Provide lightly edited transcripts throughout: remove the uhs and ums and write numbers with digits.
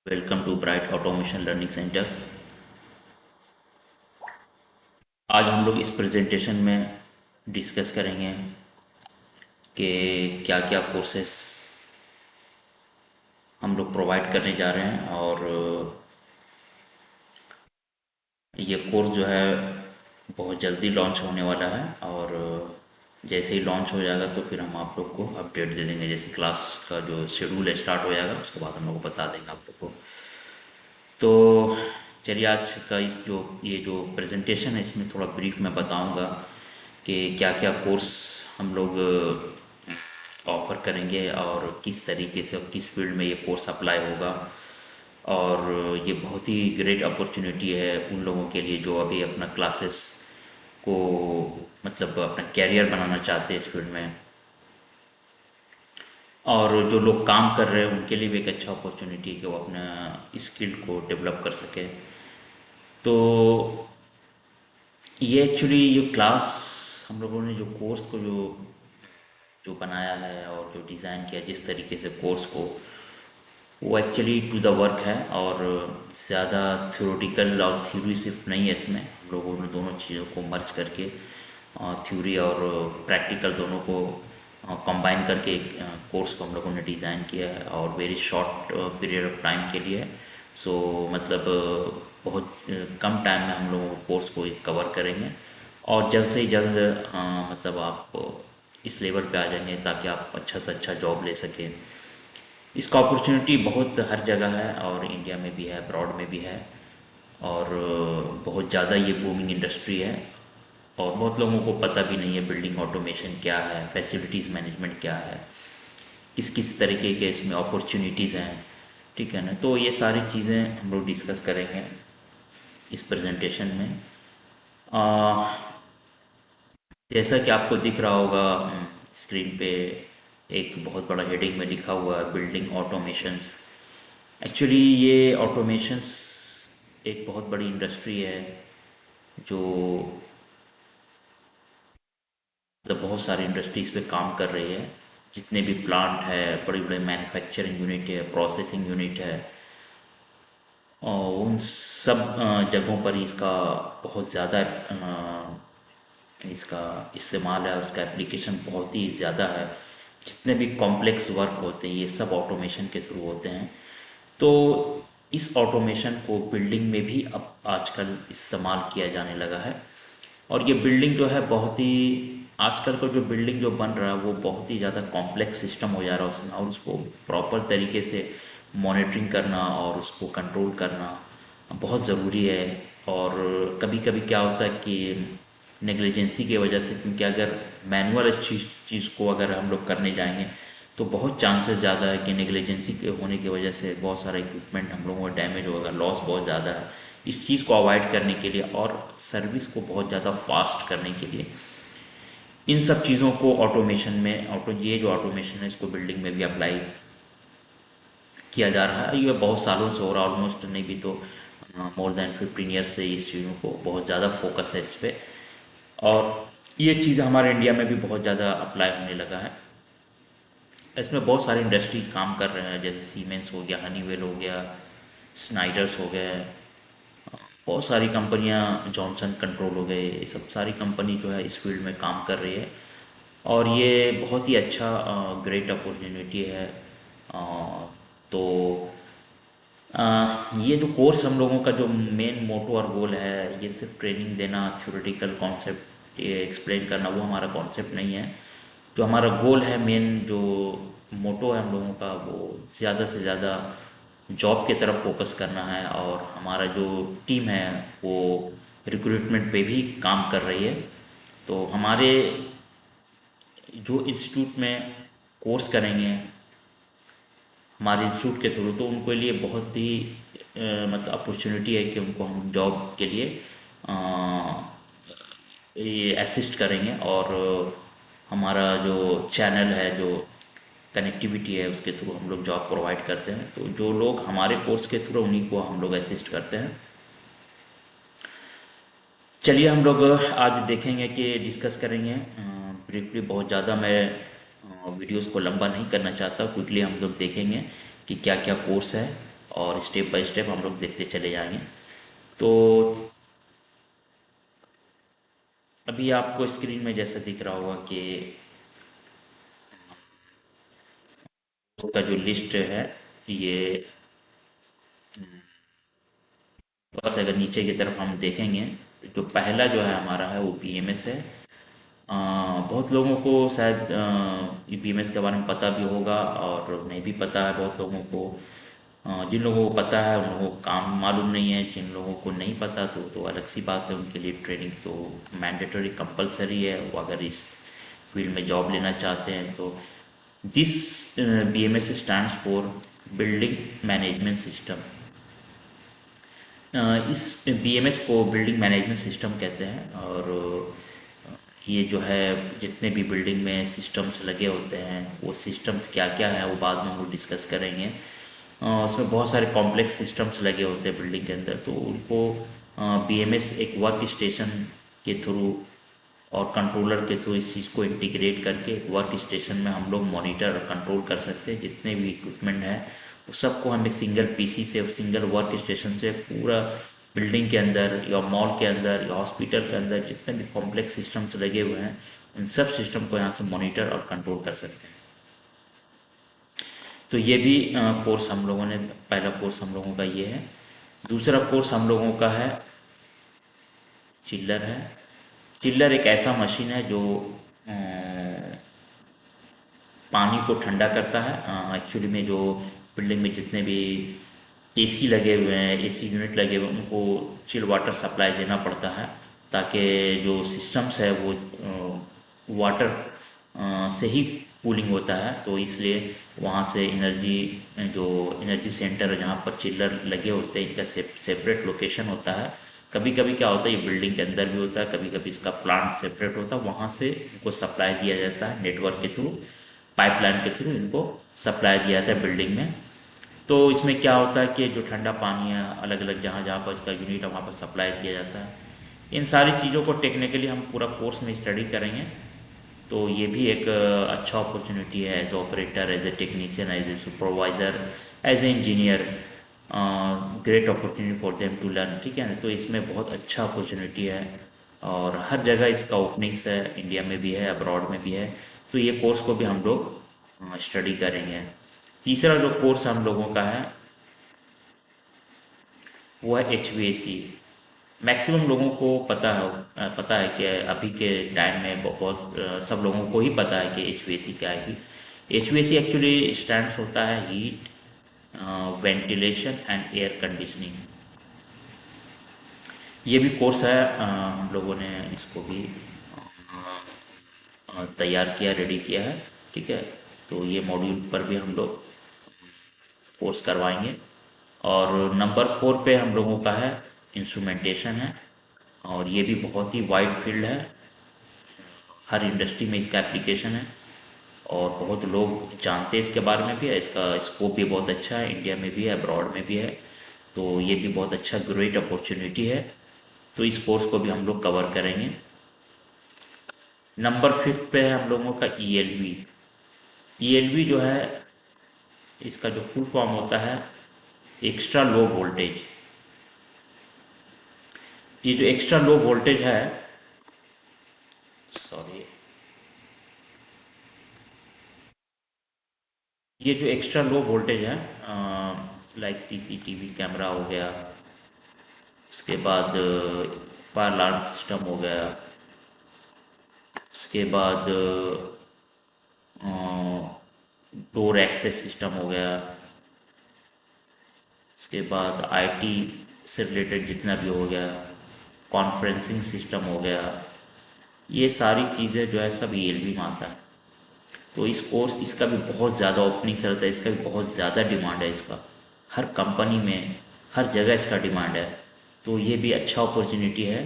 Welcome to bright automation learning centre. आज हम लोग इस प्रेजेंटेशन में डिस्कस करेंगे कि क्या क्या कोर्सेस हम लोग प्रोवाइड करने जा रहे हैं। और ये कोर्स जो है बहुत जल्दी लॉन्च होने वाला है। और जैसे ही लॉन्च हो जाएगा तो फिर हम आप लोग को अपडेट दे देंगे। जैसे क्लास का जो शेड्यूल है स्टार्ट हो जाएगा उसके बाद हम लोग को बता देंगे आप लोग को। तो चलिए आज का इस जो ये जो प्रेजेंटेशन है इसमें थोड़ा ब्रीफ में बताऊंगा कि क्या क्या कोर्स हम लोग ऑफर करेंगे और किस तरीके से किस फील्ड में ये कोर्स अप्लाई होगा। और ये बहुत ही ग्रेट अपॉर्चुनिटी है उन लोगों के लिए जो अभी अपना क्लासेस को मतलब अपना कैरियर बनाना चाहते हैं इस फील्ड में। और जो लोग काम कर रहे हैं उनके लिए भी एक अच्छा अपॉर्चुनिटी है कि वो अपना स्किल को डेवलप कर सके। तो ये एक्चुअली ये क्लास हम लोगों ने जो कोर्स को जो जो बनाया है और जो डिज़ाइन किया जिस तरीके से कोर्स को वो एक्चुअली टू द वर्क है। और ज़्यादा थ्योरेटिकल और थ्योरी सिर्फ नहीं है इसमें। हम लोगों ने दोनों चीज़ों को मर्ज करके थ्योरी और प्रैक्टिकल दोनों को कंबाइन करके एक कोर्स को हम लोगों ने डिज़ाइन किया है और very short period of time के लिए। सो मतलब बहुत कम टाइम में हम लोग कोर्स को कवर करेंगे। और जल्द से ही जल्द मतलब आप इस लेवल पे आ जाएंगे ताकि आप अच्छा से अच्छा जॉब ले सकें। इसका अपॉर्चुनिटी बहुत हर जगह है और इंडिया में भी है, अब्रॉड में भी है। और बहुत ज़्यादा ये बूमिंग इंडस्ट्री है। और बहुत लोगों को पता भी नहीं है बिल्डिंग ऑटोमेशन क्या है, फैसिलिटीज़ मैनेजमेंट क्या है, किस किस तरीके के इसमें अपॉर्चुनिटीज़ हैं। ठीक है ना। तो ये सारी चीज़ें हम लोग डिस्कस करेंगे इस प्रेजेंटेशन में। आ, जैसा कि आपको दिख रहा होगा स्क्रीन पे एक बहुत बड़ा हेडिंग में लिखा हुआ है बिल्डिंग ऑटोमेशंस। एक्चुअली ये ऑटोमेशंस एक बहुत बड़ी इंडस्ट्री है जो मतलब बहुत सारी इंडस्ट्रीज़ पे काम कर रही है। जितने भी प्लांट है, बड़े बड़े मैन्युफैक्चरिंग यूनिट है, प्रोसेसिंग यूनिट है, और उन सब जगहों पर इसका बहुत ज़्यादा इसका इस्तेमाल है और उसका एप्लीकेशन बहुत ही ज़्यादा है। जितने भी कॉम्प्लेक्स वर्क होते हैं ये सब ऑटोमेशन के थ्रू होते हैं। तो इस ऑटोमेशन को बिल्डिंग में भी अब आजकल इस्तेमाल किया जाने लगा है। और ये बिल्डिंग जो है बहुत ही आजकल का जो बिल्डिंग जो बन रहा है वो बहुत ही ज़्यादा कॉम्प्लेक्स सिस्टम हो जा रहा है उसमें। और उसको प्रॉपर तरीके से मॉनिटरिंग करना और उसको कंट्रोल करना बहुत ज़रूरी है। और कभी कभी क्या होता है कि नेग्लिजेंसी की वजह से, क्योंकि अगर मैनुअल चीज़ को अगर हम लोग करने जाएंगे तो बहुत चांसेस ज़्यादा है कि नेग्लिजेंसी के होने की वजह से बहुत सारा इक्विपमेंट हम लोगों का डैमेज होगा, लॉस बहुत ज़्यादा है। इस चीज़ को अवॉइड करने के लिए और सर्विस को बहुत ज़्यादा फास्ट करने के लिए इन सब चीज़ों को ऑटोमेशन में ये जो ऑटोमेशन है इसको बिल्डिंग में भी अप्लाई किया जा रहा है। ये बहुत सालों से हो रहा है, ऑलमोस्ट नहीं भी तो मोर देन 15 ईयर्स से इस चीज़ों को बहुत ज़्यादा फोकस है इस पे। और ये चीज़ हमारे इंडिया में भी बहुत ज़्यादा अप्लाई होने लगा है। इसमें बहुत सारे इंडस्ट्री काम कर रहे हैं, जैसे सीमेंस हो गया, हनीवेल हो गया, स्नाइडर्स हो गए, बहुत सारी कंपनियां, जॉनसन कंट्रोल हो गए, ये सब सारी कंपनी जो है इस फील्ड में काम कर रही है। और ये बहुत ही अच्छा ग्रेट अपॉर्चुनिटी है। तो ये जो कोर्स हम लोगों का जो मेन मोटो और गोल है, ये सिर्फ ट्रेनिंग देना, थ्योरेटिकल कॉन्सेप्ट ये एक्सप्लेन करना, वो हमारा कॉन्सेप्ट नहीं है। जो हमारा गोल है, मेन जो मोटो है हम लोगों का, वो ज़्यादा से ज़्यादा जॉब की तरफ फोकस करना है। और हमारा जो टीम है वो रिक्रूटमेंट पे भी काम कर रही है। तो हमारे जो इंस्टीट्यूट में कोर्स करेंगे हमारे इंस्टीट्यूट के थ्रू, तो उनको लिए बहुत ही मतलब अपॉर्चुनिटी है कि उनको हम जॉब के लिए अ, ये असिस्ट करेंगे। और हमारा जो चैनल है, जो कनेक्टिविटी है, उसके थ्रू हम लोग जॉब प्रोवाइड करते हैं। तो जो लोग हमारे कोर्स के थ्रू उन्हीं को हम लोग असिस्ट करते हैं। चलिए हम लोग आज देखेंगे कि डिस्कस करेंगे ब्रीफली। बहुत ज़्यादा मैं वीडियोस को लंबा नहीं करना चाहता, क्विकली हम लोग देखेंगे कि क्या क्या कोर्स है और स्टेप बाय स्टेप हम लोग देखते चले जाएंगे। तो अभी आपको स्क्रीन में जैसा दिख रहा होगा कि उसका जो लिस्ट है ये, बस अगर नीचे की तरफ हम देखेंगे तो जो पहला जो है हमारा है वो बीएमएस है। बहुत लोगों को शायद ये बीएमएस के बारे में पता भी होगा और नहीं भी पता है बहुत लोगों को। जिन लोगों को पता है उन लोगों को काम मालूम नहीं है, जिन लोगों को नहीं पता तो अलग सी बात है, उनके लिए ट्रेनिंग तो मैंडेटरी कंपलसरी है वो अगर इस फील्ड में जॉब लेना चाहते हैं तो। This BMS stands for building management system. इस बीएमएस को बिल्डिंग मैनेजमेंट सिस्टम कहते हैं। और ये जो है जितने भी बिल्डिंग में सिस्टम्स लगे होते हैं वो सिस्टम्स क्या क्या हैं वो बाद में हम लोग डिस्कस करेंगे। उसमें बहुत सारे कॉम्प्लेक्स सिस्टम्स लगे होते हैं बिल्डिंग के अंदर, तो उनको बीएमएस एक वर्क स्टेशन के थ्रू और कंट्रोलर के थ्रू इस चीज़ को इंटीग्रेट करके एक वर्क स्टेशन में हम लोग मॉनिटर और कंट्रोल कर सकते हैं। जितने भी इक्विपमेंट हैं वो सबको हम एक सिंगल पीसी से, सिंगल वर्क स्टेशन से पूरा बिल्डिंग के अंदर या मॉल के अंदर या हॉस्पिटल के अंदर जितने भी कॉम्प्लेक्स सिस्टम्स लगे हुए हैं उन सब सिस्टम को यहाँ से मॉनिटर और कंट्रोल कर सकते हैं। तो ये भी कोर्स हम लोगों ने, पहला कोर्स हम लोगों का ये है। दूसरा कोर्स हम लोगों का है चिल्लर है। चिल्लर एक ऐसा मशीन है जो अ, पानी को ठंडा करता है। एक्चुअली में जो बिल्डिंग में जितने भी एसी लगे हुए हैं, एसी यूनिट लगे हुए हैं, उनको चिल वाटर सप्लाई देना पड़ता है ताकि जो सिस्टम्स है वो वाटर से ही कूलिंग होता है। तो इसलिए वहाँ से एनर्जी, जो एनर्जी सेंटर है जहाँ पर चिल्लर लगे होते हैं, इनका सेपरेट लोकेशन होता है। कभी कभी क्या होता है ये बिल्डिंग के अंदर भी होता है, कभी कभी इसका प्लांट सेपरेट होता है, वहाँ से इनको सप्लाई दिया जाता है नेटवर्क के थ्रू, पाइपलाइन के थ्रू इनको सप्लाई दिया जाता है बिल्डिंग में। तो इसमें क्या होता है कि जो ठंडा पानी है अलग अलग जहाँ जहाँ पर इसका यूनिट है वहाँ पर सप्लाई किया जाता है। इन सारी चीज़ों को टेक्निकली हम पूरा कोर्स में स्टडी करेंगे। तो ये भी एक अच्छा अपॉर्चुनिटी है as operator, as a technician, as a supervisor, as a engineer. Great opportunity for them to learn, ठीक है ना। तो इसमें बहुत अच्छा अपॉर्चुनिटी है और हर जगह इसका ओपनिंग्स है, इंडिया में भी है, अब्रॉड में भी है। तो ये कोर्स को भी हम लोग स्टडी करेंगे। तीसरा जो कोर्स हम लोगों का है वो है HVAC। मैक्सिमम लोगों को पता है कि अभी के टाइम में बहुत सब लोगों को ही पता है कि HVAC क्या है। HVAC एक्चुअली स्टैंड्स होता है heat, ventilation and air conditioning. ये भी कोर्स है, हम लोगों ने इसको भी तैयार किया, रेडी किया है, ठीक है। तो ये मॉड्यूल पर भी हम लोग कोर्स करवाएंगे। और नंबर 4 पे हम लोगों का है इंस्ट्रूमेंटेशन है। और ये भी बहुत ही वाइड फील्ड है, हर इंडस्ट्री में इसका एप्लीकेशन है और बहुत लोग जानते हैं इसके बारे में भी है। इसका स्कोप भी बहुत अच्छा है, इंडिया में भी है, अब्रॉड में भी है। तो ये भी बहुत अच्छा ग्रेट अपॉर्चुनिटी है। तो इस कोर्स को भी हम लोग कवर करेंगे। नंबर 5 पे है हम लोगों का ELV। ELV जो है इसका जो फुल फॉर्म होता है एक्स्ट्रा लो वोल्टेज। ये जो एक्स्ट्रा लो वोल्टेज है, सॉरी, ये जो एक्स्ट्रा लो वोल्टेज है लाइक CCTV कैमरा हो गया, उसके बाद फायर अलार्म सिस्टम हो गया, उसके बाद डोर एक्सेस सिस्टम हो गया, उसके बाद IT से रिलेटेड जितना भी हो गया, कॉन्फ्रेंसिंग सिस्टम हो गया, ये सारी चीज़ें जो है सब ELV में आता है। तो इस कोर्स, इसका भी बहुत ज़्यादा ओपनिंग रहता है, इसका भी बहुत ज़्यादा डिमांड है इसका, हर कंपनी में हर जगह इसका डिमांड है। तो ये भी अच्छा अपॉर्चुनिटी है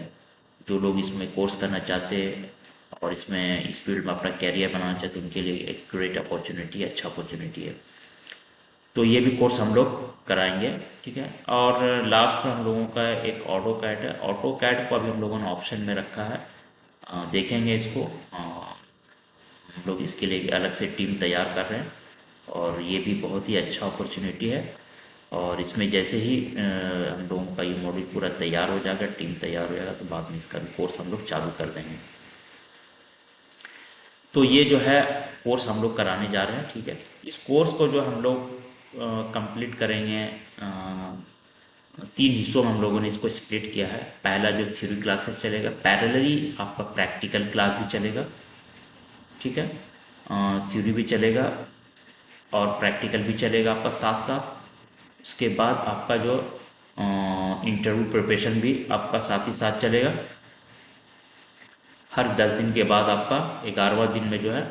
जो लोग इसमें कोर्स करना चाहते हैं और इसमें इस फील्ड में अपना कैरियर बनाना चाहते हैं उनके लिए एक ग्रेट अपॉर्चुनिटी है, अच्छा अपॉर्चुनिटी है। तो ये भी कोर्स हम लोग कराएंगे, ठीक है। और लास्ट में हम लोगों का एक ऑटो कैड है। ऑटो कैड को अभी हम लोगों ने ऑप्शन में रखा है, देखेंगे इसको। हम लोग इसके लिए अलग से टीम तैयार कर रहे हैं और ये भी बहुत ही अच्छा अपॉर्चुनिटी है। और इसमें जैसे ही हम लोगों का ये मॉड्यूल पूरा तैयार हो जाएगा, टीम तैयार हो जाएगा, तो बाद में इसका भी कोर्स हम लोग चालू कर देंगे। तो ये जो है कोर्स हम लोग कराने जा रहे हैं, ठीक है। इस कोर्स को जो हम लोग कंप्लीट करेंगे, 3 हिस्सों में हम लोगों ने इसको स्प्लिट किया है। पहला जो थ्योरी क्लासेस चलेगा, पैरेलली आपका प्रैक्टिकल क्लास भी चलेगा, ठीक है। थ्योरी भी चलेगा और प्रैक्टिकल भी चलेगा आपका साथ साथ। उसके बाद आपका जो इंटरव्यू प्रिपरेशन भी आपका साथ ही साथ चलेगा। हर 10 दिन के बाद आपका 11वां दिन में जो है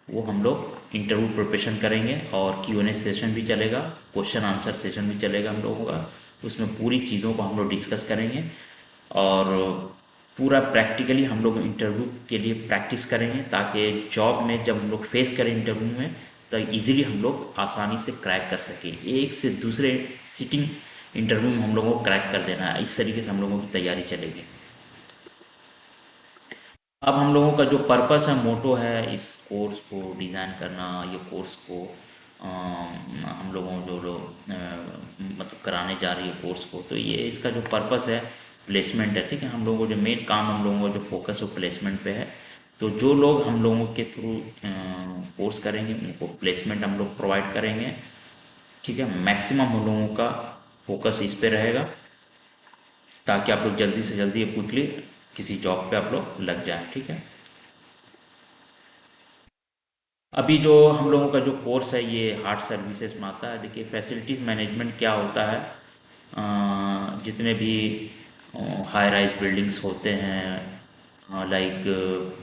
वो हम लोग इंटरव्यू प्रिपरेशन करेंगे, और Q&A सेशन भी चलेगा, क्वेश्चन आंसर सेशन भी चलेगा हम लोगों का। उसमें पूरी चीज़ों को हम लोग डिस्कस करेंगे, और पूरा प्रैक्टिकली हम लोग इंटरव्यू के लिए प्रैक्टिस करेंगे, ताकि जॉब में जब हम लोग फेस करें इंटरव्यू में, तो इजीली हम लोग आसानी से क्रैक कर सकें। एक से दूसरे सिटिंग इंटरव्यू में हम लोगों को क्रैक कर देना है, इस तरीके से हम लोगों की तैयारी चलेगी। अब हम लोगों का जो पर्पस है, मोटो है इस कोर्स को डिज़ाइन करना, ये कोर्स को हम लोगों जो लोग मतलब कराने जा रही है कोर्स को, तो ये इसका जो पर्पस है प्लेसमेंट है, ठीक है। हम लोगों को जो मेन काम, हम लोगों का जो फोकस है प्लेसमेंट पे है। तो जो लोग हम लोगों के थ्रू कोर्स करेंगे उनको प्लेसमेंट हम लोग प्रोवाइड करेंगे, ठीक है। मैक्सिमम हम लोगों का फोकस इस पे रहेगा, ताकि आप लोग जल्दी से जल्दी क्विकली किसी जॉब पे आप लोग लग जाएं, ठीक है। अभी जो हम लोगों का जो कोर्स है ये हार्ट सर्विसेज में आता है। देखिए, फैसिलिटीज़ मैनेजमेंट क्या होता है, जितने भी हाई राइज बिल्डिंग्स होते हैं, लाइक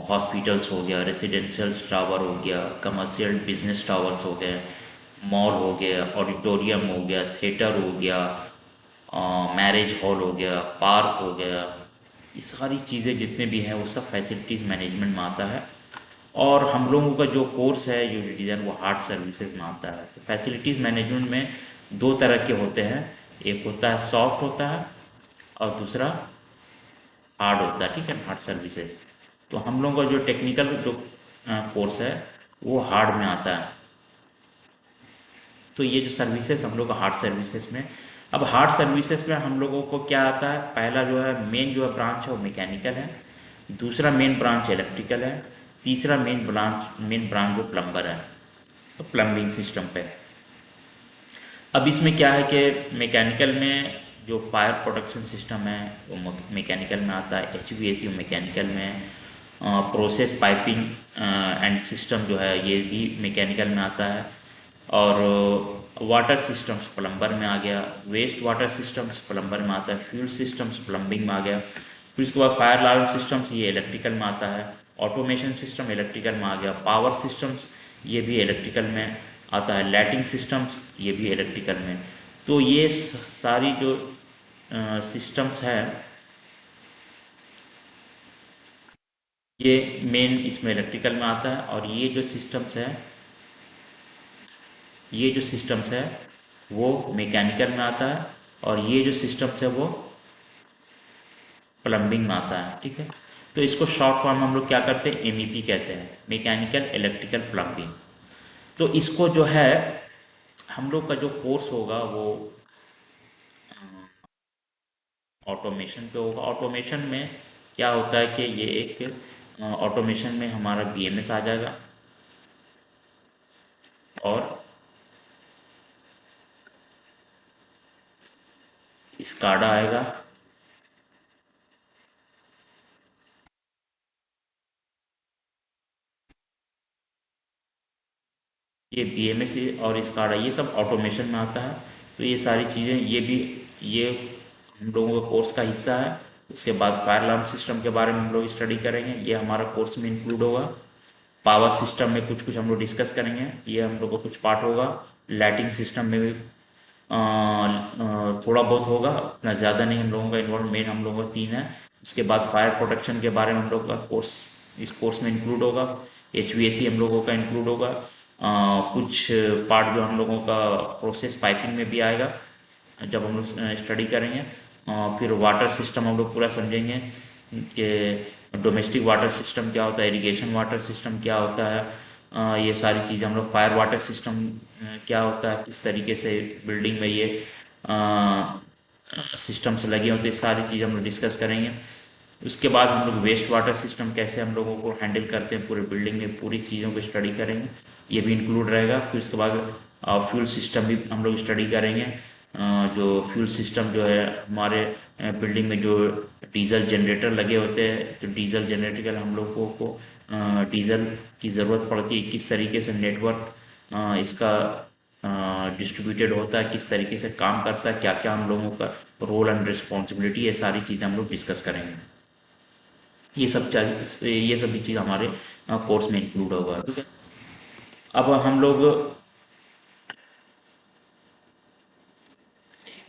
हॉस्पिटल्स हो गया, रेजिडेंशियल टावर हो गया, कमर्शियल बिजनेस टावर्स हो गए, मॉल हो गया, ऑडिटोरियम हो गया, थिएटर हो गया, मैरिज हॉल हो गया, पार्क हो गया, ये सारी चीज़ें जितने भी हैं वो सब फैसिलिटीज़ मैनेजमेंट में आता है। और हम लोगों का जो कोर्स है जो डिज़ाइन वो हार्ट सर्विसेज में आता है। तो फैसिलिटीज़ मैनेजमेंट में दो तरह के होते हैं, एक होता है सॉफ्ट होता है, और दूसरा हार्ड होता है, ठीक है, हार्ड सर्विसेज। तो हम लोगों का जो टेक्निकल जो कोर्स है वो हार्ड में आता है। तो ये जो सर्विसेज हम लोग का हार्ड सर्विसेज में, अब हार्ड सर्विसेज में हम लोगों को क्या आता है, पहला जो है मेन जो है ब्रांच है वो मैकेनिकल है, दूसरा मेन ब्रांच इलेक्ट्रिकल है, तीसरा मेन ब्रांच जो प्लम्बर है, तो प्लम्बिंग सिस्टम पे। अब इसमें क्या है कि मैकेनिकल में जो फायर प्रोटेक्शन सिस्टम है वो मैकेनिकल में आता है, HVAC मैकेनिकल में, प्रोसेस पाइपिंग एंड सिस्टम जो है ये भी मैकेनिकल में आता है, और वाटर सिस्टम्स प्लम्बर में आ गया, वेस्ट वाटर सिस्टम्स प्लम्बर में आता है, फ्यूल सिस्टम्स प्लम्बिंग में आ गया। फिर उसके बाद फायर अलार्म सिस्टम्स ये इलेक्ट्रिकल में आता है, ऑटोमेशन सिस्टम इलेक्ट्रिकल में आ गया, पावर सिस्टम्स ये भी इलेक्ट्रिकल में आता है, लाइटिंग सिस्टम्स ये भी इलेक्ट्रिकल में। तो ये सारी जो सिस्टम्स है ये मेन इसमें इलेक्ट्रिकल में आता है, और ये जो सिस्टम्स है वो मैकेनिकल में आता है, और ये जो सिस्टम्स है वो प्लम्बिंग में आता है, ठीक है। तो इसको शॉर्ट फॉर्म हम लोग क्या करते हैं, MEP कहते हैं, मैकेनिकल इलेक्ट्रिकल प्लम्बिंग। तो इसको जो है हम लोग का जो कोर्स होगा वो ऑटोमेशन पे होगा। ऑटोमेशन में क्या होता है कि ये एक ऑटोमेशन में हमारा BMS आ जाएगा, और स्काडा आएगा, ये BMS और स्काडा ये सब ऑटोमेशन में आता है। तो ये सारी चीज़ें ये हम लोगों का कोर्स का हिस्सा है। उसके बाद फायर अलार्म सिस्टम के बारे में हम लोग स्टडी करेंगे, ये हमारा कोर्स में इंक्लूड होगा। पावर सिस्टम में कुछ कुछ हम लोग डिस्कस करेंगे, ये हम लोग का कुछ पार्ट होगा। लाइटिंग सिस्टम में भी थोड़ा बहुत होगा, उतना ज़्यादा नहीं हम लोगों का इन्वॉल्व, मेन हम लोगों का 3 है। उसके बाद फायर प्रोटेक्शन के बारे में हम लोग का कोर्स इस कोर्स में इंक्लूड होगा। HVAC हम लोगों का इंक्लूड होगा। कुछ पार्ट जो हम लोगों का प्रोसेस पाइपिंग में भी आएगा जब हम लोग स्टडी करेंगे। फिर वाटर सिस्टम हम लोग पूरा समझेंगे कि डोमेस्टिक वाटर सिस्टम क्या होता है, इरिगेशन वाटर सिस्टम क्या होता है, ये सारी चीज़ें हम लोग फायर वाटर सिस्टम क्या होता है, किस तरीके से बिल्डिंग में ये सिस्टम्स लगे होते हैं, सारी चीज़ हम लोग डिस्कस करेंगे। उसके बाद हम लोग वेस्ट वाटर सिस्टम कैसे हम लोगों को हैंडल करते हैं पूरे बिल्डिंग में, पूरी चीज़ों को स्टडी करेंगे, ये भी इंक्लूड रहेगा। फिर उसके बाद फ्यूल सिस्टम भी हम लोग स्टडी करेंगे। जो फ्यूल सिस्टम जो है हमारे बिल्डिंग में जो डीजल जनरेटर लगे होते हैं, तो डीजल जनरेटर के हम लोगों को डीजल की ज़रूरत पड़ती है, किस तरीके से नेटवर्क इसका डिस्ट्रीब्यूटेड होता है, किस तरीके से काम करता है, क्या क्या हम लोगों का रोल एंड रिस्पॉन्सिबिलिटी, ये सारी चीज़ें हम लोग डिस्कस करेंगे। ये सभी चीज़ हमारे कोर्स में इंक्लूड होगा, ठीक है। अब हम लोग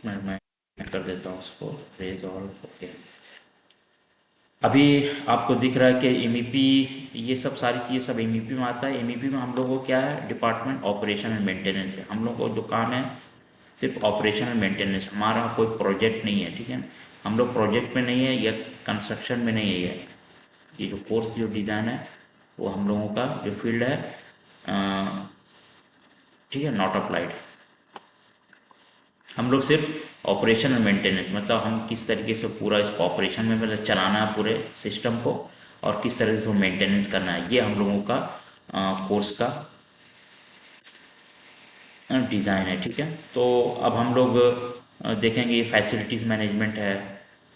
मैं कर देता हूँ उसको रेज ऑल, ओके। अभी आपको दिख रहा है कि एमईपी, ये सब सारी चीज़ें सब एमईपी में आता है। एमईपी में हम लोगों को क्या है, डिपार्टमेंट ऑपरेशन एंड मेंटेनेंस है। हम लोग को जो काम है सिर्फ ऑपरेशन एंड मेंटेनेंस, हमारा कोई प्रोजेक्ट नहीं है, ठीक है। हम लोग प्रोजेक्ट में नहीं है या कंस्ट्रक्शन में नहीं है। ये जो कोर्स जो डिज़ाइन है वो हम लोगों का जो फील्ड है, ठीक है, नॉट अप्लाइड। हम लोग सिर्फ ऑपरेशन और मेंटेनेंस, मतलब हम किस तरीके से पूरा इसको ऑपरेशन में मतलब चलाना है पूरे सिस्टम को, और किस तरीके से मेंटेनेंस करना है, ये हम लोगों का कोर्स का डिज़ाइन है, ठीक है। तो अब हम लोग देखेंगे ये फैसिलिटीज़ मैनेजमेंट है।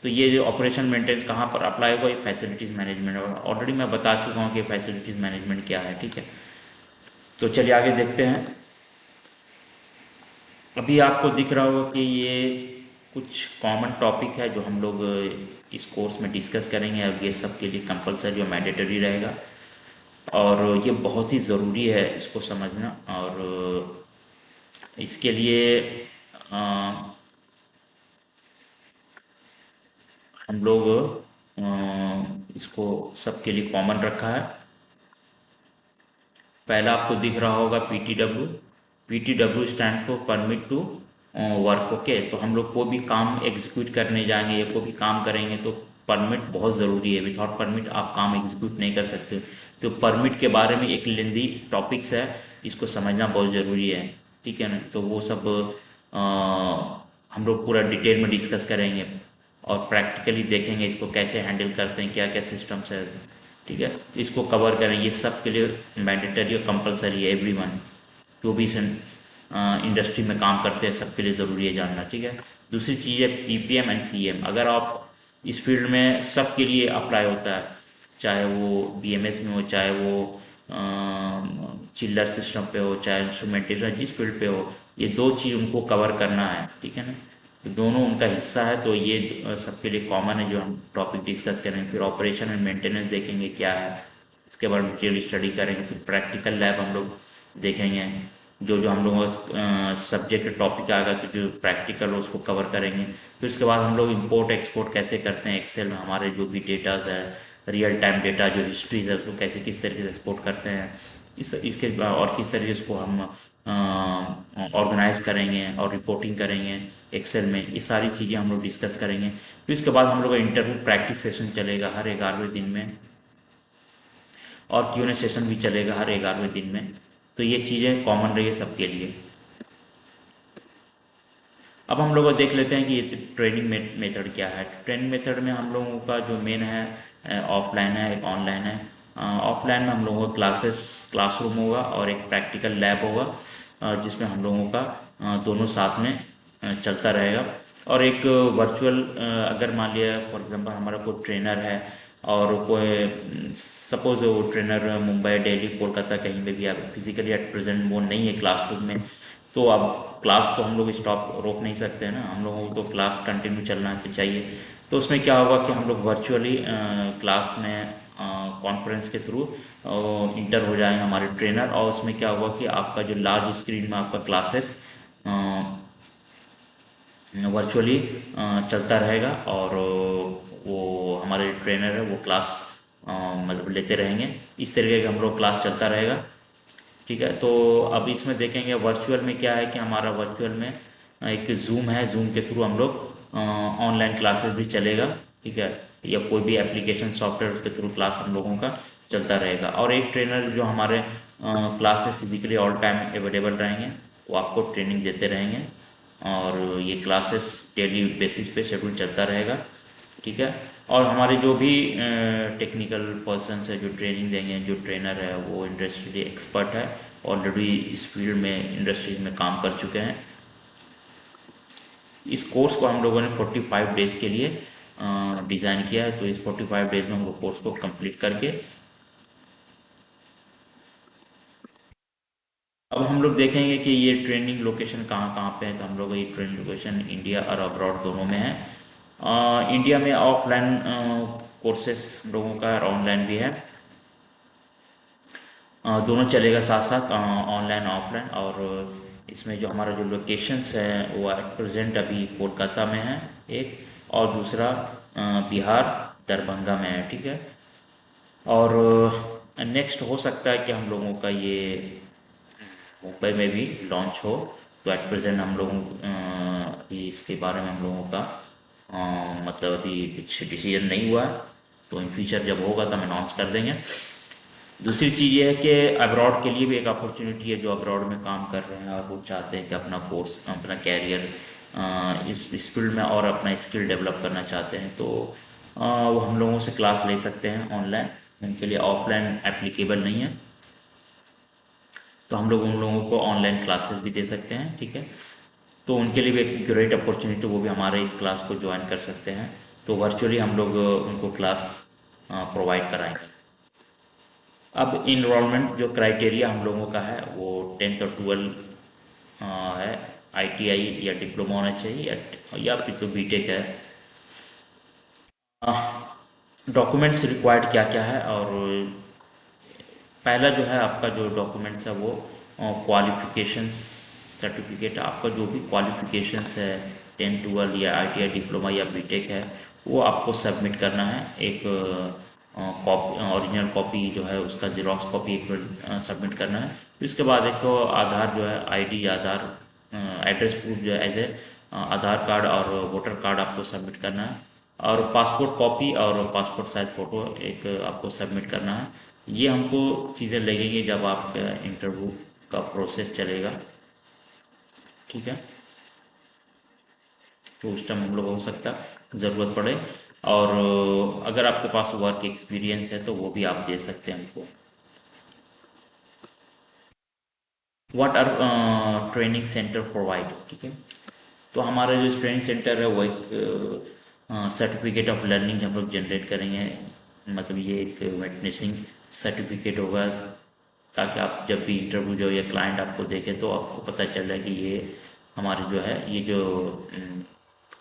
तो ये जो ऑपरेशन मेंटेनेंस कहाँ पर अप्लाई होगा, ये फैसिलिटीज़ मैनेजमेंट है। ऑलरेडी मैं बता चुका हूँ कि फैसिलिटीज़ मैनेजमेंट क्या है, ठीक है। तो चलिए आगे देखते हैं। अभी आपको दिख रहा होगा कि ये कुछ कॉमन टॉपिक है जो हम लोग इस कोर्स में डिस्कस करेंगे। अब ये सब के लिए कंपलसरी और मैंडेटरी रहेगा, और ये बहुत ही ज़रूरी है इसको समझना। और इसके लिए अ, हम लोग इसको सबके लिए कॉमन रखा है। पहला आपको दिख रहा होगा PTW. PTW stands for permit to work, okay. तो हम लोग कोई भी काम एग्जीक्यूट करने जाएंगे या कोई भी काम करेंगे तो परमिट बहुत ज़रूरी है। विदाउट परमिट आप काम एग्जीक्यूट नहीं कर सकते। तो परमिट के बारे में एक लेंदी टॉपिक्स है, इसको समझना बहुत ज़रूरी है, ठीक है ना। तो वो सब अ, हम लोग पूरा डिटेल में डिस्कस करेंगे और प्रैक्टिकली देखेंगे इसको कैसे हैंडल करते हैं, क्या क्या सिस्टम्स है, ठीक है। तो इसको कवर करें, ये सब के लिए मैंडेटरी और कंपलसरी है। एवरीवन जो भी इंडस्ट्री में काम करते हैं सबके लिए ज़रूरी है जानना, ठीक है। दूसरी चीज़ है पीपीएम एंड सीएम। अगर आप इस फील्ड में सबके लिए अप्लाई होता है, चाहे वो बीएमएस में हो, चाहे वो चिल्लर सिस्टम पे हो, चाहे इंस्ट्रूमेंटेशन, जिस फील्ड पे हो, ये दो चीज़ उनको कवर करना है, ठीक है ना। तो दोनों उनका हिस्सा है, तो ये सबके लिए कॉमन है जो हम टॉपिक डिस्कस करेंगे। फिर ऑपरेशन एंड मेंटेनेंस देखेंगे क्या है, इसके बाद डिटेल स्टडी करेंगे। फिर प्रैक्टिकल लैब हम लोग देखेंगे, जो जो हम लोगों का सब्जेक्ट टॉपिक आएगा तो जो प्रैक्टिकल हो उसको कवर करेंगे। फिर उसके बाद हम लोग इंपोर्ट एक्सपोर्ट कैसे करते हैं एक्सेल में, हमारे जो भी डेटाज है, रियल टाइम डेटा जो हिस्ट्रीज है उसको कैसे किस तरीके से एक्सपोर्ट करते हैं, इसके और किस तरीके से उसको हम ऑर्गेनाइज करेंगे और रिपोर्टिंग करेंगे एक्सेल में, ये सारी चीज़ें हम लोग डिस्कस करेंगे। फिर इसके बाद हम लोग का इंटरव्यू प्रैक्टिस सेशन चलेगा हर 11वें दिन में, और क्यूएनए सेशन भी चलेगा हर 11वें दिन में। तो ये चीज़ें कॉमन रही है सबके लिए। अब हम लोग देख लेते हैं कि ये ट्रेनिंग मेथड क्या है। ट्रेनिंग मेथड में हम लोगों का जो मेन है ऑफलाइन है, एक ऑनलाइन है। ऑफलाइन में हम लोगों का क्लासरूम होगा और एक प्रैक्टिकल लैब होगा, जिसमें हम लोगों का दोनों साथ में चलता रहेगा। और एक वर्चुअल, अगर मान लिया फॉर एग्जांपल हमारा कोई ट्रेनर है और कोई सपोज वो ट्रेनर मुंबई, दिल्ली, कोलकाता कहीं पे भी आप फिजिकली एट प्रेजेंट वो नहीं है क्लासरूम में, तो अब क्लास तो हम लोग स्टॉप रोक नहीं सकते हैं ना, हम लोगों को तो क्लास कंटिन्यू चलना चाहिए। तो उसमें क्या होगा कि हम लोग वर्चुअली क्लास में कॉन्फ्रेंस के थ्रू इंटर हो जाएंगे हमारे ट्रेनर, और उसमें क्या होगा कि आपका जो लार्ज स्क्रीन में आपका क्लासेस वर्चुअली चलता रहेगा, और वो हमारे ट्रेनर है वो क्लास मतलब लेते रहेंगे। इस तरीके का हम लोग क्लास चलता रहेगा, ठीक है। तो अब इसमें देखेंगे वर्चुअल में क्या है कि हमारा वर्चुअल में एक जूम है, जूम के थ्रू हम लोग ऑनलाइन क्लासेस भी चलेगा, ठीक है, या कोई भी एप्लीकेशन सॉफ्टवेयर उसके थ्रू क्लास हम लोगों का चलता रहेगा। और एक ट्रेनर जो हमारे क्लास में फिजिकली ऑल टाइम अवेलेबल रहेंगे, वो आपको ट्रेनिंग देते रहेंगे, और ये क्लासेस डेली बेसिस पे शेड्यूल चलता रहेगा, ठीक है। और हमारे जो भी टेक्निकल पर्सन्स है जो ट्रेनिंग देंगे, जो ट्रेनर है वो इंडस्ट्री एक्सपर्ट है, ऑलरेडी इस फील्ड में इंडस्ट्रीज में काम कर चुके हैं। इस कोर्स को हम लोगों ने 45 डेज के लिए डिज़ाइन किया है, तो इस 45 डेज में हम लोग कोर्स को कंप्लीट करके अब हम लोग देखेंगे कि ये ट्रेनिंग लोकेशन कहाँ कहाँ पे है। तो हम लोग ये ट्रेनिंग लोकेशन इंडिया और अब्रॉड दोनों में है। इंडिया में ऑफलाइन कोर्सेस हम लोगों का और ऑनलाइन भी है। दोनों चलेगा साथ साथ, ऑनलाइन ऑफलाइन। और इसमें जो हमारा जो लोकेशंस है वो एट प्रेजेंट अभी कोलकाता में है एक, और दूसरा बिहार दरभंगा में है, ठीक है। और नेक्स्ट हो सकता है कि हम लोगों का ये मुंबई में भी लॉन्च हो। तो एट प्रेजेंट हम लोगों अभी इसके बारे में हम लोगों का मतलब अभी कुछ डिसीजन नहीं हुआ है। तो इन फ्यूचर जब होगा तो हम अनाउंस कर देंगे। दूसरी चीज़ ये है कि अब्रॉड के लिए भी एक अपॉर्चुनिटी है, जो अब्रॉड में काम कर रहे हैं और वो चाहते हैं कि अपना कोर्स, अपना कैरियर इस फील्ड में और अपना स्किल डेवलप करना चाहते हैं, तो वो हम लोगों से क्लास ले सकते हैं ऑनलाइन। उनके लिए ऑफलाइन एप्लीकेबल नहीं है, तो हम लोग उन लोगों को ऑनलाइन क्लासेस भी दे सकते हैं, ठीक है। तो उनके लिए भी एक ग्रेट अपॉर्चुनिटी, वो भी हमारे इस क्लास को ज्वाइन कर सकते हैं। तो वर्चुअली हम लोग उनको क्लास प्रोवाइड कराएंगे। अब इनरोलमेंट जो क्राइटेरिया हम लोगों का है वो 10th और 12 है, आईटीआई या डिप्लोमा होना चाहिए, या फिर तो बीटेक है। डॉक्यूमेंट्स रिक्वायर्ड क्या क्या है, और पहला जो है आपका जो डॉक्यूमेंट्स है वो क्वालिफिकेशंस सर्टिफिकेट, आपका जो भी क्वालिफिकेशंस है 10 12 या आईटीआई डिप्लोमा या बीटेक है, वो आपको सबमिट करना है। एक कॉपी, ओरिजिनल कॉपी जो है उसका जेरॉक्स कॉपी एक सबमिट करना है। फिर उसके बाद एक तो आधार जो है, आईडी आधार, एड्रेस प्रूफ जो है एज ए आधार कार्ड और वोटर कार्ड आपको सबमिट करना है। और पासपोर्ट कॉपी और पासपोर्ट साइज फ़ोटो एक आपको सबमिट करना है। ये हमको चीज़ें लगेंगी जब आपका इंटरव्यू का प्रोसेस चलेगा, ठीक है। तो उस टाइम हम लोग हो सकता ज़रूरत पड़े। और अगर आपके पास वर्क एक्सपीरियंस है तो वो भी आप दे सकते हैं हमको। What are training centre provide, ठीक है। तो हमारा जो ट्रेनिंग सेंटर है वो एक सर्टिफिकेट ऑफ लर्निंग हम लोग जनरेट करेंगे। मतलब ये एक विटनेसिंग सर्टिफिकेट होगा, ताकि आप जब भी इंटरव्यू जो या क्लाइंट आपको देखे तो आपको पता चल रहा है कि ये हमारे जो है ये जो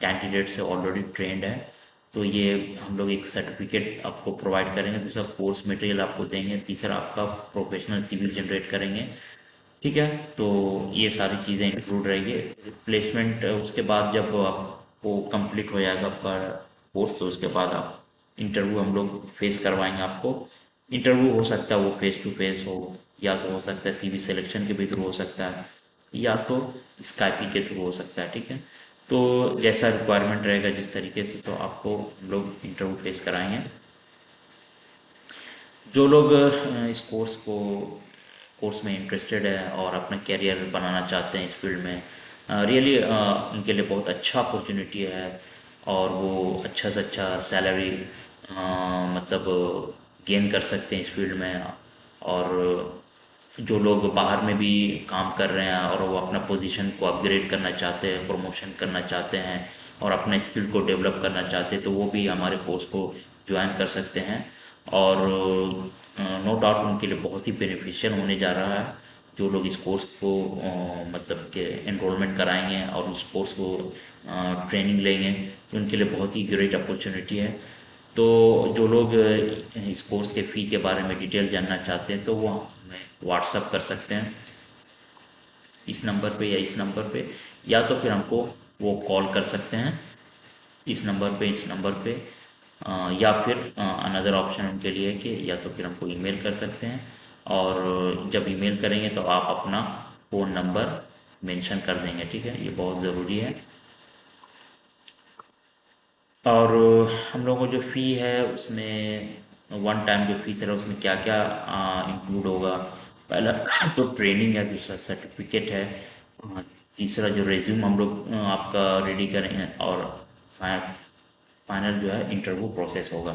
कैंडिडेट से ऑलरेडी ट्रेंड है। तो ये हम लोग एक सर्टिफिकेट आपको प्रोवाइड करेंगे। दूसरा कोर्स मटेरियल आपको देंगे। तीसरा आपका प्रोफेशनल सीवी जनरेट करेंगे, ठीक है। तो ये सारी चीज़ें इंक्लूड रहेंगी। प्लेसमेंट उसके बाद जब आपको कंप्लीट हो जाएगा आपका कोर्स, तो उसके बाद आप इंटरव्यू हम लोग फेस करवाएंगे आपको। इंटरव्यू हो सकता है वो फेस टू फेस हो, या तो हो सकता है सीवी सिलेक्शन के भी थ्रू हो सकता है, या तो स्काइपी के थ्रू हो सकता है, ठीक है। तो जैसा रिक्वायरमेंट रहेगा जिस तरीके से, तो आपको हम लोग इंटरव्यू फेस कराएंगे। जो लोग इस कोर्स में इंटरेस्टेड है और अपना करियर बनाना चाहते हैं इस फील्ड में, रियली उनके लिए बहुत अच्छा अपॉर्चुनिटी है। और वो अच्छा से अच्छा सैलरी मतलब गेन कर सकते हैं इस फील्ड में। और जो लोग बाहर में भी काम कर रहे हैं और वो अपना पोजीशन को अपग्रेड करना चाहते हैं, प्रमोशन करना चाहते हैं और अपना स्किल को डेवलप करना चाहते हैं, तो वो भी हमारे कोर्स को ज्वाइन कर सकते हैं। और नो डाउट उनके लिए बहुत ही बेनिफिशियल होने जा रहा है। जो लोग इस कोर्स को मतलब कि एनरोलमेंट कराएंगे और उस कोर्स को ट्रेनिंग लेंगे, तो उनके लिए बहुत ही ग्रेट अपॉर्चुनिटी है। तो जो लोग इस कोर्स के फ़ी के बारे में डिटेल जानना चाहते हैं, तो वो हमें व्हाट्सअप कर सकते हैं इस नंबर पे या इस नंबर पे, या तो फिर हमको वो कॉल कर सकते हैं इस नंबर पे। या फिर अनदर ऑप्शन उनके लिए है कि या तो फिर हमको ईमेल कर सकते हैं। और जब ईमेल करेंगे तो आप अपना फ़ोन नंबर मेंशन कर देंगे, ठीक है। ये बहुत ज़रूरी है। और हम लोगों को जो फ़ी है उसमें वन टाइम जो फीस है उसमें क्या क्या इंक्लूड होगा, पहला तो ट्रेनिंग है, दूसरा सर्टिफिकेट है, अ, तीसरा जो रेज्यूम हम लोग आपका रेडी करेंगे, और फाइनल जो है इंटरव्यू प्रोसेस होगा।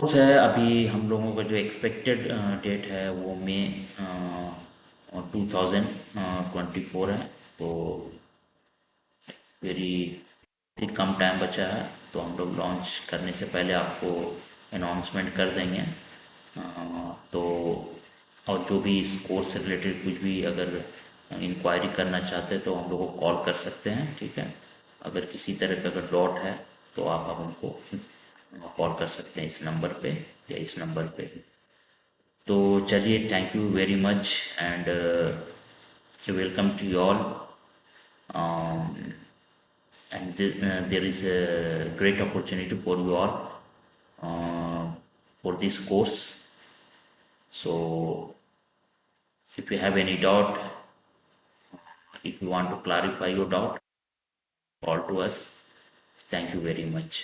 कुछ है अभी हम लोगों का जो एक्सपेक्टेड डेट है वो मई 2024 है। तो वेरी कम टाइम बचा है, तो हम लोग लॉन्च करने से पहले आपको अनाउंसमेंट कर देंगे। तो और जो भी इस कोर्स से रिलेटेड कुछ भी अगर इंक्वायरी करना चाहते हैं तो हम लोग को कॉल कर सकते हैं, ठीक है। अगर किसी तरह का अगर डाउट है तो आप हमको कॉल कर सकते हैं इस नंबर पे या इस नंबर पे। तो चलिए, thank you very much and welcome to you all, and there is a great opportunity for you all uh, for this course. So if you have any doubt, if you want to clarify your doubt, call to us. Thank you very much.